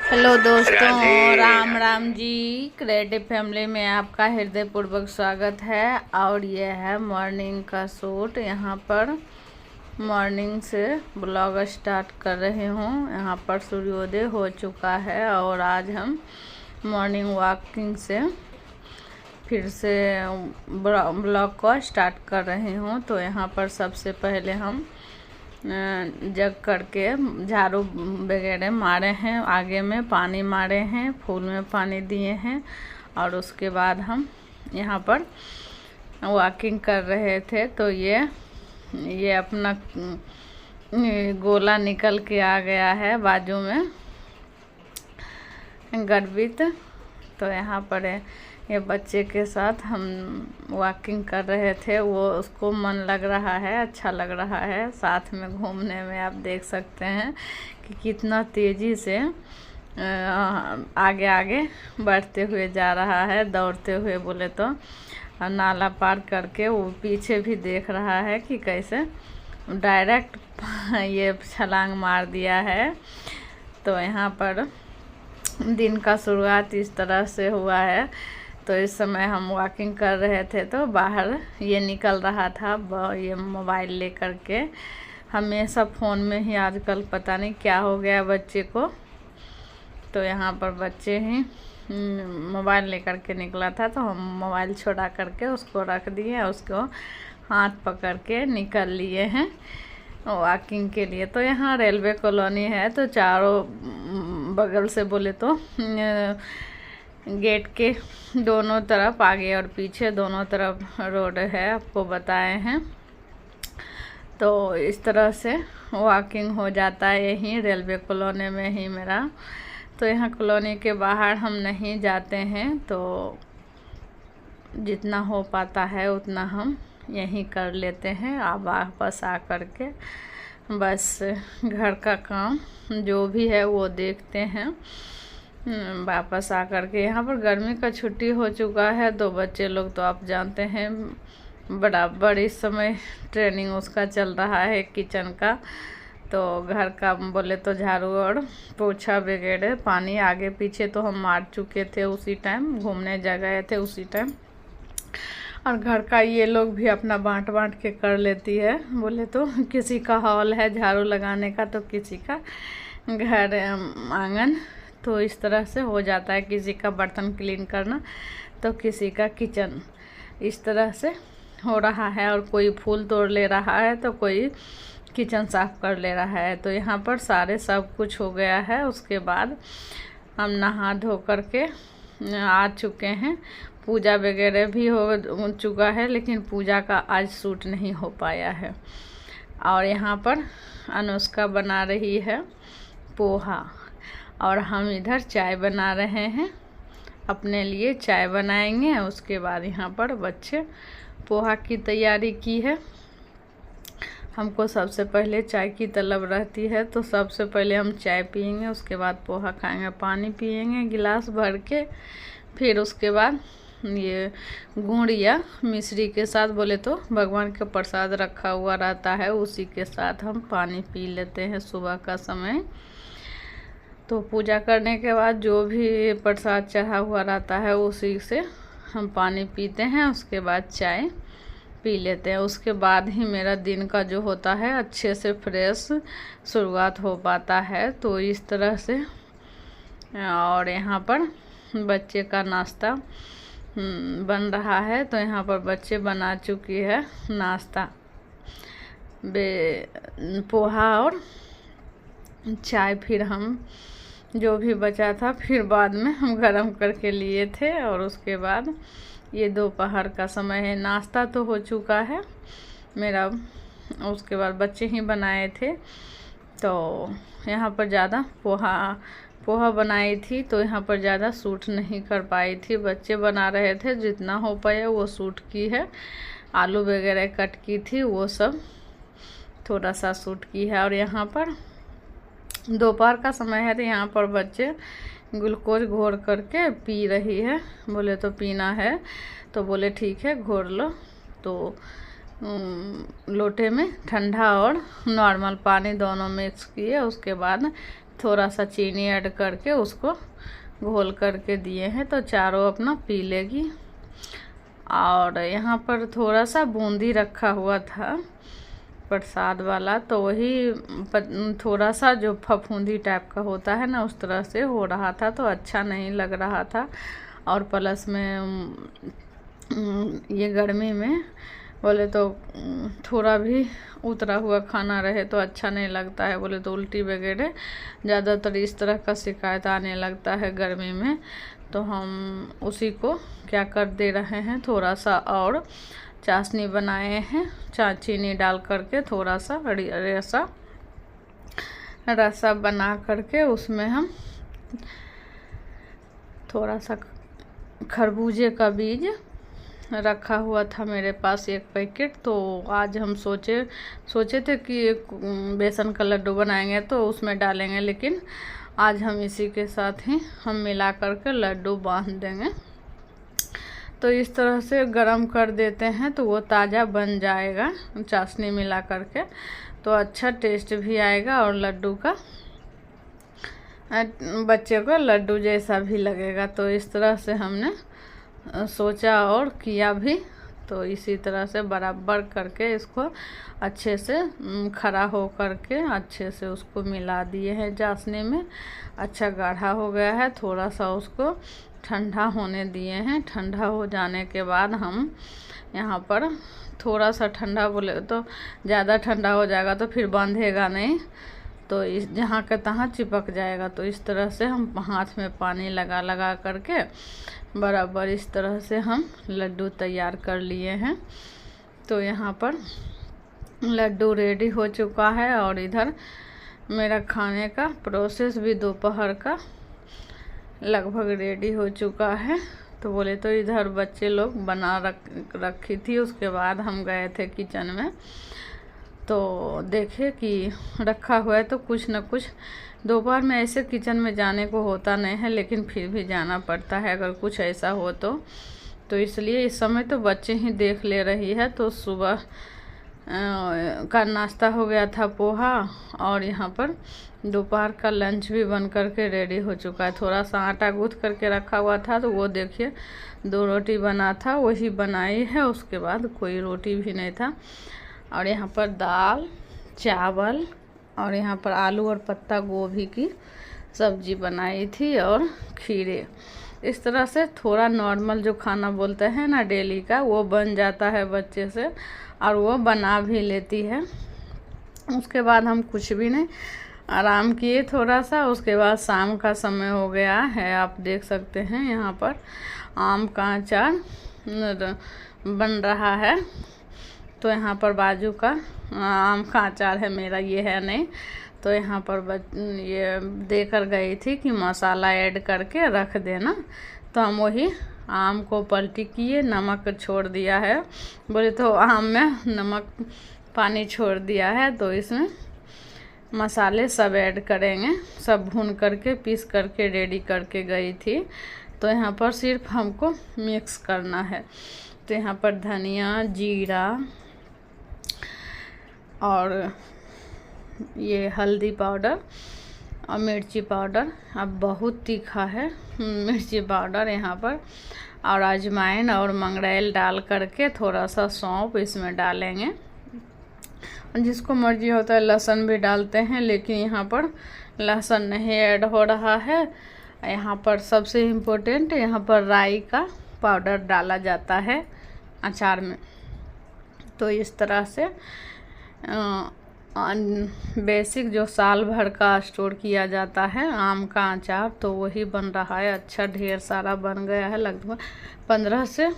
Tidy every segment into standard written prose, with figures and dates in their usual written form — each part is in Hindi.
हेलो दोस्तों, राम राम जी। क्रिएटिव फैमिली में आपका हृदयपूर्वक स्वागत है। और ये है मॉर्निंग का शूट। यहाँ पर मॉर्निंग से ब्लॉग स्टार्ट कर रही हूँ। यहाँ पर सूर्योदय हो चुका है और आज हम मॉर्निंग वॉकिंग से फिर से ब्लॉग को स्टार्ट कर रही हूँ। तो यहाँ पर सबसे पहले हम जग करके झाड़ू वगैरह मारे हैं, आगे में पानी मारे हैं, फूल में पानी दिए हैं। और उसके बाद हम यहाँ पर वॉकिंग कर रहे थे। तो ये अपना गोला निकल के आ गया है बाजू में गर्भित। तो यहाँ पर ये बच्चे के साथ हम वॉकिंग कर रहे थे। वो उसको मन लग रहा है, अच्छा लग रहा है साथ में घूमने में। आप देख सकते हैं कि कितना तेज़ी से आगे आगे बढ़ते हुए जा रहा है, दौड़ते हुए बोले तो। और नाला पार करके वो पीछे भी देख रहा है कि कैसे डायरेक्ट ये छलांग मार दिया है। तो यहाँ पर दिन का शुरुआत इस तरह से हुआ है। तो इस समय हम वॉकिंग कर रहे थे तो बाहर ये निकल रहा था ये मोबाइल लेकर के। हमेशा फ़ोन में ही आजकल पता नहीं क्या हो गया बच्चे को। तो यहाँ पर बच्चे ही मोबाइल लेकर के निकला था तो हम मोबाइल छोड़ा करके उसको रख दिए, उसको हाथ पकड़ के निकल लिए हैं वॉकिंग के लिए। तो यहाँ रेलवे कॉलोनी है, तो चारों बगल से बोले तो गेट के दोनों तरफ, आगे और पीछे दोनों तरफ रोड है, आपको बताए हैं। तो इस तरह से वॉकिंग हो जाता है यहीं रेलवे कॉलोनी में ही मेरा। तो यहाँ कॉलोनी के बाहर हम नहीं जाते हैं, तो जितना हो पाता है उतना हम यहीं कर लेते हैं। अब वापस आ कर के बस घर का काम जो भी है वो देखते हैं। वापस आ कर के यहाँ पर गर्मी का छुट्टी हो चुका है। तो बच्चे लोग तो आप जानते हैं बराबर इस समय ट्रेनिंग उसका चल रहा है किचन का। तो घर का बोले तो झाड़ू और पोछा वगैरह पानी आगे पीछे तो हम मार चुके थे उसी टाइम, घूमने जा गए थे उसी टाइम। और घर का ये लोग भी अपना बांट के कर लेती है। बोले तो किसी का हॉल है झाड़ू लगाने का, तो किसी का घर आंगन। तो इस तरह से हो जाता है, किसी का बर्तन क्लीन करना तो किसी का किचन, इस तरह से हो रहा है। और कोई फूल तोड़ ले रहा है तो कोई किचन साफ कर ले रहा है। तो यहाँ पर सारे सब कुछ हो गया है। उसके बाद हम नहा धो कर के आ चुके हैं। पूजा वगैरह भी हो चुका है, लेकिन पूजा का आज शूट नहीं हो पाया है। और यहाँ पर अनुष्का बना रही है पोहा और हम इधर चाय बना रहे हैं। अपने लिए चाय बनाएंगे, उसके बाद यहाँ पर बच्चे पोहा की तैयारी की है। हमको सबसे पहले चाय की तलब रहती है, तो सबसे पहले हम चाय पियेंगे, उसके बाद पोहा खाएंगे, पानी पियेंगे गिलास भर के। फिर उसके बाद ये गुड़ या मिश्री के साथ, बोले तो भगवान का प्रसाद रखा हुआ रहता है, उसी के साथ हम पानी पी लेते हैं सुबह का समय। तो पूजा करने के बाद जो भी प्रसाद चढ़ा हुआ रहता है उसी से हम पानी पीते हैं, उसके बाद चाय पी लेते हैं। उसके बाद ही मेरा दिन का जो होता है अच्छे से फ्रेश शुरुआत हो पाता है। तो इस तरह से। और यहाँ पर बच्चे का नाश्ता बन रहा है। तो यहाँ पर बच्चे बना चुकी है नाश्ता, पोहा और चाय। फिर हम जो भी बचा था फिर बाद में हम गरम करके लिए थे। और उसके बाद ये दोपहर का समय है, नाश्ता तो हो चुका है मेरा। उसके बाद बच्चे ही बनाए थे। तो यहाँ पर ज़्यादा पोहा बनाई थी, तो यहाँ पर ज़्यादा शूट नहीं कर पाई थी। बच्चे बना रहे थे, जितना हो पाया वो शूट की है। आलू वगैरह कट की थी, वो सब थोड़ा सा शूट की है। और यहाँ पर दोपहर का समय है, तो यहाँ पर बच्चे ग्लूकोज घोर करके पी रही है। बोले तो पीना है, तो बोले ठीक है घोर लो। तो लोटे में ठंडा और नॉर्मल पानी दोनों मिक्स किए, उसके बाद थोड़ा सा चीनी ऐड करके उसको घोल करके दिए हैं, तो चारों अपना पी लेगी। और यहाँ पर थोड़ा सा बूंदी रखा हुआ था प्रसाद वाला, तो वही थोड़ा सा जो फफूंदी टाइप का होता है ना, उस तरह से हो रहा था, तो अच्छा नहीं लग रहा था। और प्लस में ये गर्मी में बोले तो थोड़ा भी उतरा हुआ खाना रहे तो अच्छा नहीं लगता है, बोले तो उल्टी वगैरह ज़्यादातर इस तरह का शिकायत आने लगता है गर्मी में। तो हम उसी को क्या कर दे रहे हैं, थोड़ा सा और चाशनी बनाए हैं, चीनी डाल करके थोड़ा सा रसा बना करके उसमें हम थोड़ा सा खरबूजे का बीज रखा हुआ था मेरे पास 1 पैकेट, तो आज हम सोचे थे कि बेसन का लड्डू बनाएंगे तो उसमें डालेंगे, लेकिन आज हम इसी के साथ ही हम मिला करके लड्डू बांध देंगे। तो इस तरह से गरम कर देते हैं तो वो ताज़ा बन जाएगा चाशनी मिला करके, तो अच्छा टेस्ट भी आएगा और लड्डू का बच्चे को लड्डू जैसा भी लगेगा। तो इस तरह से हमने सोचा और किया भी। तो इसी तरह से बराबर करके इसको अच्छे से खड़ा हो करके अच्छे से उसको मिला दिए हैं चाशनी में। अच्छा गाढ़ा हो गया है, थोड़ा सा उसको ठंडा होने दिए हैं। ठंडा हो जाने के बाद हम यहाँ पर थोड़ा सा ठंडा, बोले तो ज़्यादा ठंडा हो जाएगा तो फिर बांधेगा नहीं, तो इस जहाँ के तहाँ चिपक जाएगा। तो इस तरह से हम हाथ में पानी लगा करके बराबर इस तरह से हम लड्डू तैयार कर लिए हैं। तो यहाँ पर लड्डू रेडी हो चुका है और इधर मेरा खाने का प्रोसेस भी दोपहर का लगभग रेडी हो चुका है। तो बोले तो इधर बच्चे लोग बना रखी थी, उसके बाद हम गए थे किचन में, तो देखे कि रखा हुआ है। तो कुछ न कुछ दोपहर में ऐसे किचन में जाने को होता नहीं है, लेकिन फिर भी जाना पड़ता है अगर कुछ ऐसा हो तो इसलिए इस समय तो बच्चे ही देख ले रही है। तो सुबह का नाश्ता हो गया था पोहा, और यहाँ पर दोपहर का लंच भी बन करके रेडी हो चुका है। थोड़ा सा आटा गूँथ करके रखा हुआ था, तो वो देखिए 2 रोटी बना था, वही बनाई है, उसके बाद कोई रोटी भी नहीं था। और यहाँ पर दाल चावल और यहाँ पर आलू और पत्ता गोभी की सब्जी बनाई थी और खीरे। इस तरह से थोड़ा नॉर्मल जो खाना बोलते हैं ना डेली का, वो बन जाता है बच्चे से, और वो बना भी लेती है। उसके बाद हम कुछ भी नहीं, आराम किए थोड़ा सा। उसके बाद शाम का समय हो गया है, आप देख सकते हैं यहाँ पर आम का अचार बन रहा है। तो यहाँ पर बाजू का आम का अचार है मेरा, ये है नहीं। तो यहाँ पर ये देकर गई थी कि मसाला ऐड करके रख देना, तो हम वही आम को पलटी किए, नमक छोड़ दिया है, बोले तो आम में नमक पानी छोड़ दिया है। तो इसमें मसाले सब ऐड करेंगे, सब भून करके पीस करके रेडी करके गई थी। तो यहाँ पर सिर्फ हमको मिक्स करना है। तो यहाँ पर धनिया जीरा और ये हल्दी पाउडर और मिर्ची पाउडर, अब बहुत तीखा है मिर्ची पाउडर यहाँ पर, और अजवाइन और मंगरेल डाल करके थोड़ा सा सौंफ इसमें डालेंगे। जिसको मर्जी होता है लहसुन भी डालते हैं, लेकिन यहाँ पर लहसुन नहीं ऐड हो रहा है। यहाँ पर सबसे इम्पोर्टेंट, यहाँ पर राई का पाउडर डाला जाता है अचार में। तो इस तरह से बेसिक जो साल भर का स्टोर किया जाता है आम का अचार, तो वही बन रहा है। अच्छा ढेर सारा बन गया है, लगभग 15 से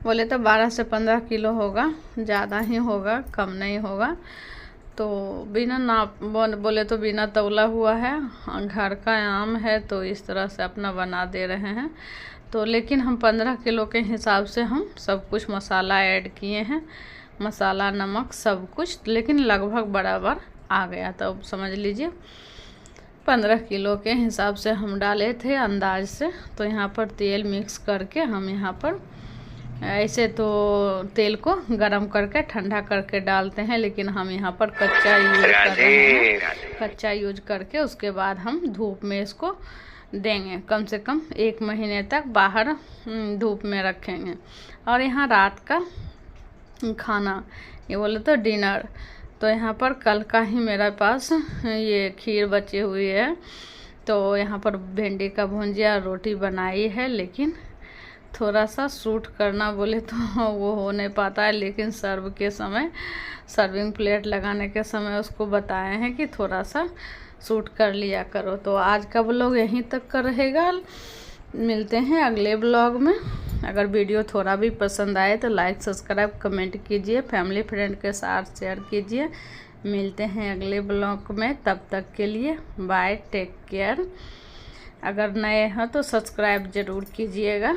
बोले तो 12 से 15 किलो होगा, ज़्यादा ही होगा, कम नहीं होगा। तो बिना नाप बोले तो बिना तौला हुआ है, घर का आम है, तो इस तरह से अपना बना दे रहे हैं। तो लेकिन हम 15 किलो के हिसाब से हम सब कुछ मसाला ऐड किए हैं, मसाला नमक सब कुछ, लेकिन लगभग बराबर आ गया। तो अब समझ लीजिए 15 किलो के हिसाब से हम डाले थे अंदाज से। तो यहाँ पर तेल मिक्स करके हम यहाँ पर ऐसे तो तेल को गरम करके ठंडा करके डालते हैं, लेकिन हम यहाँ पर कच्चा यूज कर रहे हैं। कच्चा यूज करके उसके बाद हम धूप में इसको देंगे, कम से कम 1 महीने तक बाहर धूप में रखेंगे। और यहाँ रात का खाना, ये बोले तो डिनर, तो यहाँ पर कल का ही मेरे पास ये खीर बची हुई है, तो यहाँ पर भिंडी का भुंजिया रोटी बनाई है। लेकिन थोड़ा सा शूट करना बोले तो वो हो नहीं पाता है, लेकिन सर्व के समय, सर्विंग प्लेट लगाने के समय उसको बताए हैं कि थोड़ा सा शूट कर लिया करो। तो आज का व्लॉग यहीं तक का रहेगा, मिलते हैं अगले ब्लॉग में। अगर वीडियो थोड़ा भी पसंद आए तो लाइक सब्सक्राइब कमेंट कीजिए, फैमिली फ्रेंड के साथ शेयर कीजिए। मिलते हैं अगले ब्लॉग में, तब तक के लिए बाय, टेक केयर। अगर नए हैं तो सब्सक्राइब ज़रूर कीजिएगा।